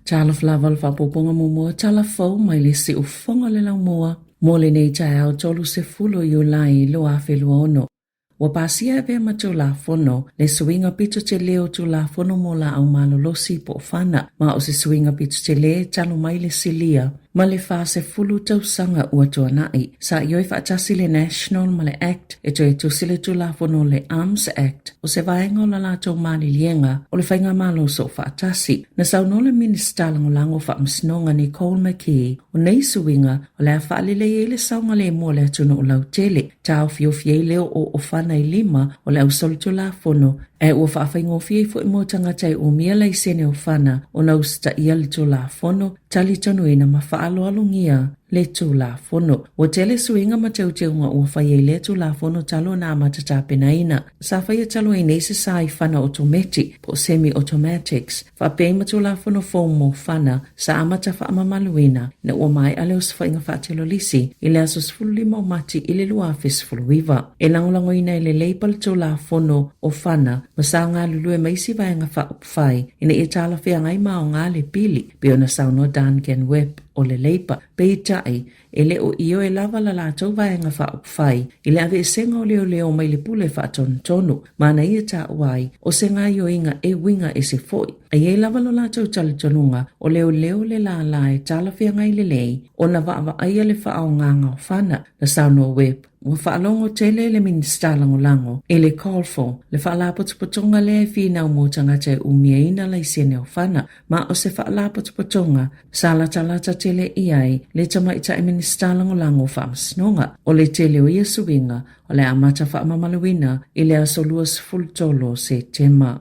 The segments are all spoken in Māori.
Tala flaval fa poponga mua tala fau mai le si ufonga le lang mua. Mole nei tai au tolu se fulo Iulai lo a whelua ono. Wa pasia e macho la fono le swinga pito te leo tu la fono mo la au malolosi po fana ma o se swinga pito te le talo mai le silia. Ma le fa se fulu tau sanga ua tua nai. Sa ioi fa atasi le National ma le Act e toi tu sile tu la fono le Arms Act o se vaenga o la la tau mali lienga o le whainga malo so fa atasi. Na sau no le minister lango fa msnonga Nicole McKee o nei suinga o le a fa alile e le saunga le mua le atuna o lau tele. Tau fio leo o fana i lima o le au soli tu la fono e ua fa awhaingo fie fu i mo tangatai o mia lai sene o fana o na usta ia le tu la fono tali tonu ina ma fa alo alungia le tu la fono. O tele suinga ma tau teunga ua whaia le tu la fono talo na matatapena ina. Sa whaia talo i nese sai fana automatic po semi-automatics. Fa peima tu la fono foam mo fana sa amata fa amamaluina na ua mai ale os whainga fa telo lisi ile asos fulu mo mati ile lua fes fulu wiva. E langolango ina ile leipal tu la fono o fana masa ngā lulue maisi vaenga fa upwhai ina i tala whia ngai mao ngā le pili pio na sauno Dan Gen Web o le leipa peitai ele o io e lava la la tau vaenga fa upwhai ile ave senga o leo mai le pule fa tonu mana ia ta uai o senga io inga e winga e se foi a ie lava lo la tau tali tonunga o leo le la e tala whia ngai le lei o na va aia le fa au nganga o fana na sauno Web wa whaalongo tele le minister lango ele call for le whaalapotupotonga le whina mo tangata umia ina lai sene o whana ma o se whaalapotupotonga sa lata tele iai le tamaita e minister lango whaamasnonga o le tele o ia suinga o le amata whaamamaluina ile a soluas fultolo se tema.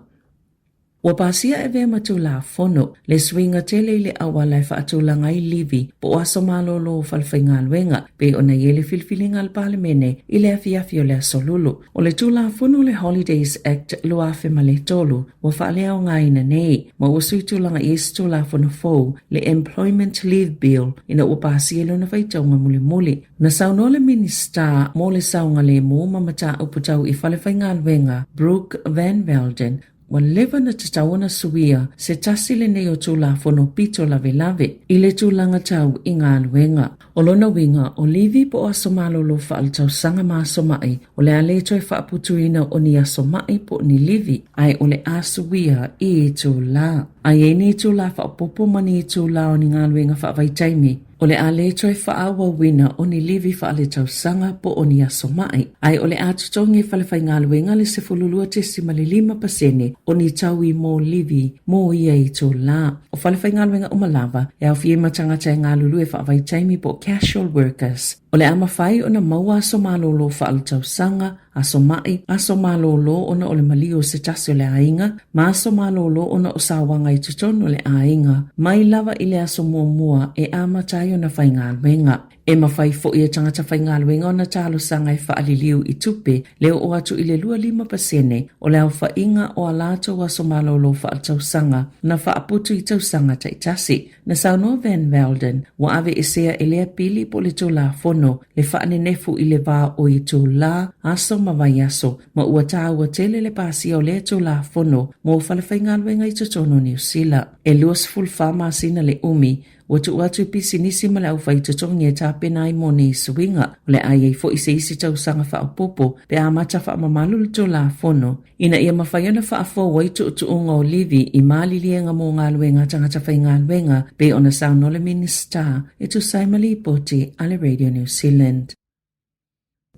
Wa pasia e vea matu la fono, le swinga tele ile awalai fa atulanga i livi, po aso malolo falwhainga alwenga, pe ona yele filfilinga al palemene, ile afiafio le asolulu. O le tu la fono le Holidays Act lo afe male tolu, wa fa leo ngaina nei, ma wasui tulanga is tu la fono fo, le Employment Leave Bill, ina wa pasia lo na faitaunga muli. Na sauno le minister, mo le saunga le mo mamata uputau i falwhainga alwenga, Brooke Van Velden, wa leva na tatawana suia se tasi le nei o tula fono pito lave ile tulanga tau inga alwenga. O lona winga o livi po aso malolo fa al tau sanga maaso mai o le aleto e fa aputuina o ni aso mai po ni livi ai o le asuia i tula. Ai e ni tula fa popo mani tula o ni ngalwenga fa vaitaimi. O le aleto e fa awa wina o ni livi fa ale tau sanga po o ni aso mai. Ai o le atutongi fa le fai ngalwenga le se fululua te simalilima pasene o ni tau i mo livi mo ia i tula. O fa le fai ngalwenga umalava e au fie matangata e ngalulu e fa vaitaimi po casual workers. O le ama fai o na maua aso malolo fa al tau sanga, aso mai, aso malolo o na o le malio se tasi o le ainga, ma aso malolo o na o sawanga i tutono le ainga, mai lava ile aso mua e ama tai o na fai ngā menga. E mawhai fo i a tangata whai ngā luenga o na talo sanga e whaaliliu i tupe, leo o atu i le 5% o leo whainga o alato wa so malolo whaaltau sanga na whaaputu i tau sanga taitasi. Na Sāmoa Van Velden, wa ave e sea e lea pili po le tō la fono, le whaane nefu i le vā o i tō la aso mawai aso, ma ua tā ua tele le pasi o le tō la fono, mo whalawhai ngā luenga i tutono New Zealand. E luas full whama sina le umi, watu watu pisi nisi mala au fai tutongi e tāpena i mone i suinga. O le ai ei fo i se isi tau sanga wha popo, pe a mata wha mamalu to la fono. Ina ia mawhaiona wha a fo wai tu unga o livi i mali lienga mo ngā luenga tangata whai ngā luenga, pe ona sauno le minister e tu saimali poti ale Radio New Zealand.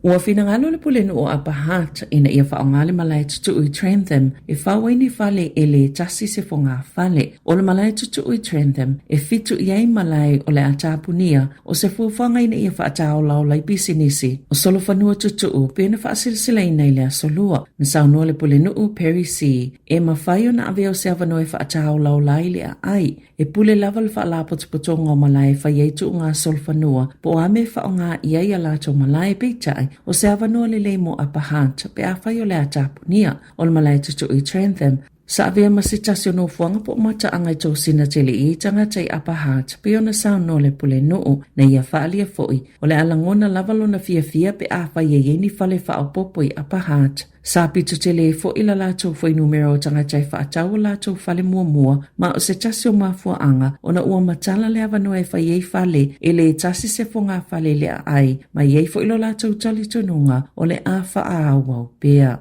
Ua finangalo le pulenu o apahat ina ia whaongale malai tutu i Trentham e whawaini fale e le tasi se fonga fale. O le malai tutu i Trentham e fitu iai malai o le atapunia o se fuwhanga ina ia whaatao lau lai bisinisi. O solo whanua tutu pēna whaasilsila ina ile a solua. Na saunua le pulenu Perry C. E mawhaio na aveo se avano e whaatao lau lai le a ai. E pule lava le whaalapotupotonga o malai whaieitu ngā sol whanua po ame whaonga iai alato malai peitai. O se avanoa le leimo a pahat pe a whai o le atapunia o le malai tutu i Trentham Sa avea masitasi no fuanga po mata angai tau sina tele I tanga tai apahat pe ona sao no le pule noo na ia whaalia foi o le alangona lavalo na fia pe awha ye ni fale whaopopo I apahat. Sa pito tele fo ila lato foi numero tanga tai whaatau lato fale mua ma o se tasi o mafua anga ona ua matala le avano e whaiei fale ele tasi se fonga fale le ai ma yei fo ilo lato tali tonunga o le awha a awau pea.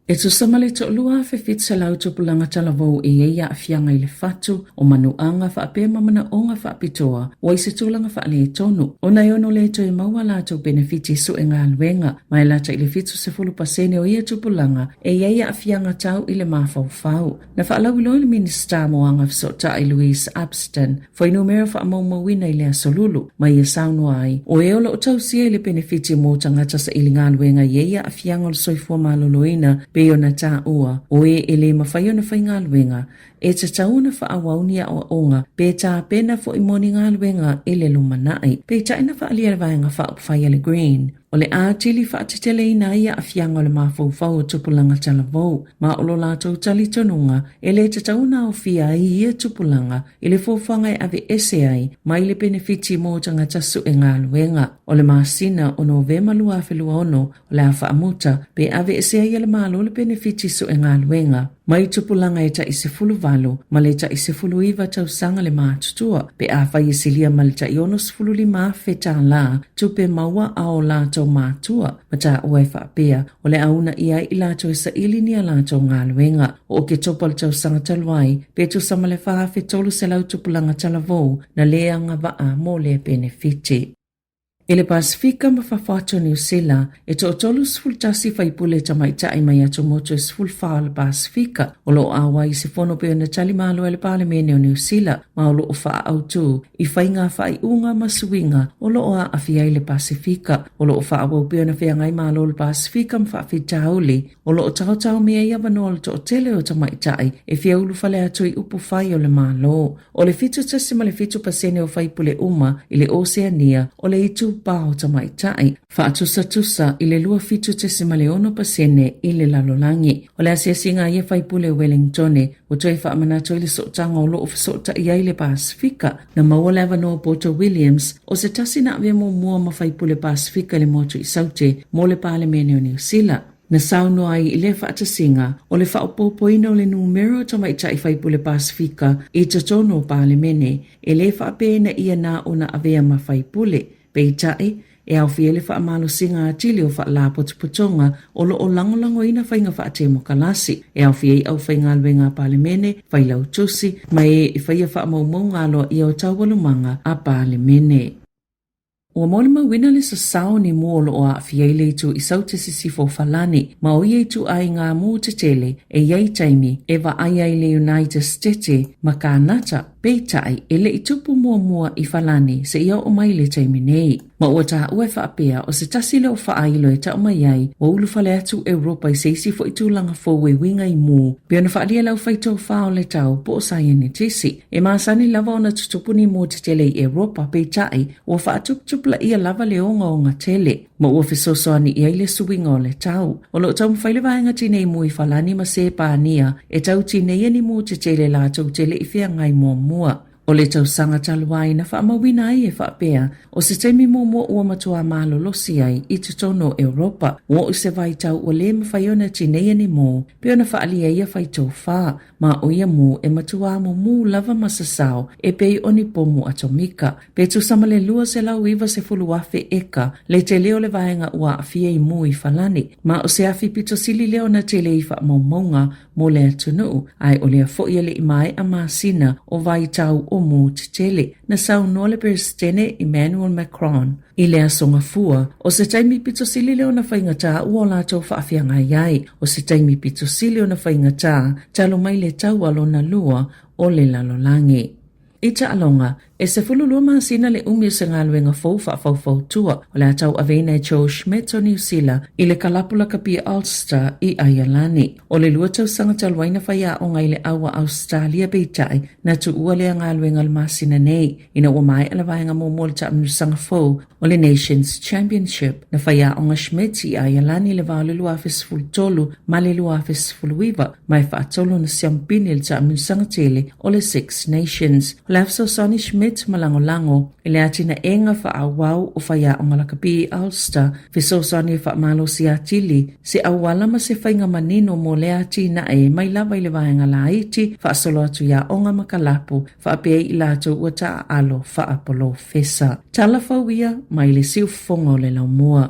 E tu samale to lua fe fit se lau tupulanga talavou e ia afianga I le fatu o manuanga fa ape mamana onga fa apitoa o se tulanga fa le tonu o na yono le to e maua lato benefiti su e ngā luenga mai lata I le fitu se fulu pasene o ia tupulanga e ia afianga tau I le mafau na fa alau ilo le minister moanga fsota I Louise Abston foi numero fa amaumawina I le asolulu mai ia saunua ai o e ola o tau sia le benefiti mo tangata sa ili ngā luenga ia afianga o soifua maloloina pe ona ta ua o ele mawhai ona whai ngā luenga e te tauna wha awaunia o onga pe ta pena fo imoni ngā luenga ele lumanai pe ta ina wha alia vaenga wha upwhai ale green o le a tili wha atitele ina ia afianga o le mawhau o tupulanga talavou ma olo lātou tali tonunga ele te tauna o fia I ia tupulanga ele fōwhanga e ave ese ai ma ile benefiti mo tanga tasu e ngā luenga o le masina o Novema lua whelua ono o le a wha amuta pe ave ese ai le malo le benefiti su e ngā luenga mai tupulanga e ta ise fulu valo ma le ta ise fulu iwa tau sanga le mātutua pe a whai isilia ma le ta ionos fulu lima feta la tupe maua ao lātou mātua ma ta ue whaapea o le auna ia I lātou e sa ilinia lātou ngā luenga o ke topal tau sanga taluai pe tu sama le wha fetolu se lau tupulanga talavou na leanga waa mo le benefiti. E le Pasifika ma whawhato New Zealand e to tolu sfultasi whaipule tamaitai mai ato moto e sfulwha le Pasifika o lo awa I se fono pe na tali malo e le palemene o New Zealand ma o lo o wha autu I whainga whai unga ma suinga o lo o a awhiai le Pasifika o lo o wha awau pe na whiangai malo le Pasifika ma whawhitauli o lo o tau mea ia wanoa to o tele o tamaitai e whiaulu whale atu I upu whai o le malo o le fitu tasi ma le fitu pasene o whaipule uma I le Oceania o le itu pao tamaitai whaatusa I le lua fitu te simaleono pasene I le lalolangi o le asiasinga ia whaipule Wellingtone o toi whaamanato I le sotanga o loo sota I le Pasifika na maua lewa no Porto Williams o se tasi na avea mua ma whaipule Pasifika le motu I saute mo le palemene o New Zealand na sauno ai I le whaatasinga o le whaopopoina o le numero tamaitai whaipule Pasifika I tatono palemene e le whaapena ia na ona avea ma whaipule peitai e au fiele wha amalo singa atili o wha la potupotonga o lo o langolango ina whainga wha atemo kalasi e au fiei au whainga luenga palemene whailau tusi mai e whaia wha amaumonga alo I o tauwalumanga a palemene. Ua mole mawina le sasao ni muolo o a fiei le tu I saute sisifo falani ma o iei tu ai ngā mū te tele e iei taimi e wa ai le United States ma ka nata peitai e le I tupu mua I falani se ia o mai le taimi nei. Ma ua taha ue whaapea o se tasi leo whaailo e ta o mai ai o ulu whale atu Europa I seisi fo I tūlanga fōwe winga I mū pe ona whaalia lau whaito whao le tau po o saiene tisi e maasani lava ona tutupuni mū te tele I Europa peitai o whaatup la ia lava le onga o ngā tele. Ma ua whesosoani I le suwinga o le tau. O lo tau mwhaile vaenga tinei mui falani ma se pānia e tau tinei ani mu te tele la tau tele I whia ngai mua. O le tau sanga taluai na whaamawina ai e whaapea o se teimi mua ua matua malo losi ai I te tono Europa. O se vai tau o le mawhaiona tinei ani mo pe ona whaalia ia whaito wha ma o ia mu e matua mu lava masasao e pei oni pomu atomika. Pe tu samale lua se lau iwa se fulu afe eka le te leo le vaenga ua afia I mu I falani ma o se afi pito sili leo na te le I whaamamonga mo le atunu ai o le afo ia le imai a masina o vai tau o mu te tele na sau no le presidente Emmanuel Macron I le asonga fua o se taimi pito sili leo na whaingata ua la tau whaafianga iai o se taimi pito sili o na whaingata talo mai le tau alo na lua o le lalolangi. ita alonga e se fululua masina le umi se ngaluenga fau fau tua o le atau avena e Joe Schmidt o New Zealand i le kalapula kapi Ulster i Aialani. O le lua tau sanga talwaina whaia o ngai le awa Australia beitai na tu ua le ngaluenga le masina nei ina ua mai ala vaenga momol ta amnu sanga fau o le Nations Championship na whaia o nga Schmidt i Aialani le vau le lua fesfulu tolu ma le lua fesfulu wiva mai whaatolo na siampini le ta amnu sanga tele o le Six Nations. O le afso Sonny Schmidt malango ile atina enga fa awau o whaia o ngalakapi Ulster fiso Sonny fa malo si atili se awala ma se whainga manino mo le atina e mai lava ile vaenga la iti fa solo atu ya onga makalapu fa apea ilato ua taa alo fa apolo fesa. Tala fawia mai le siu fongo le laumua.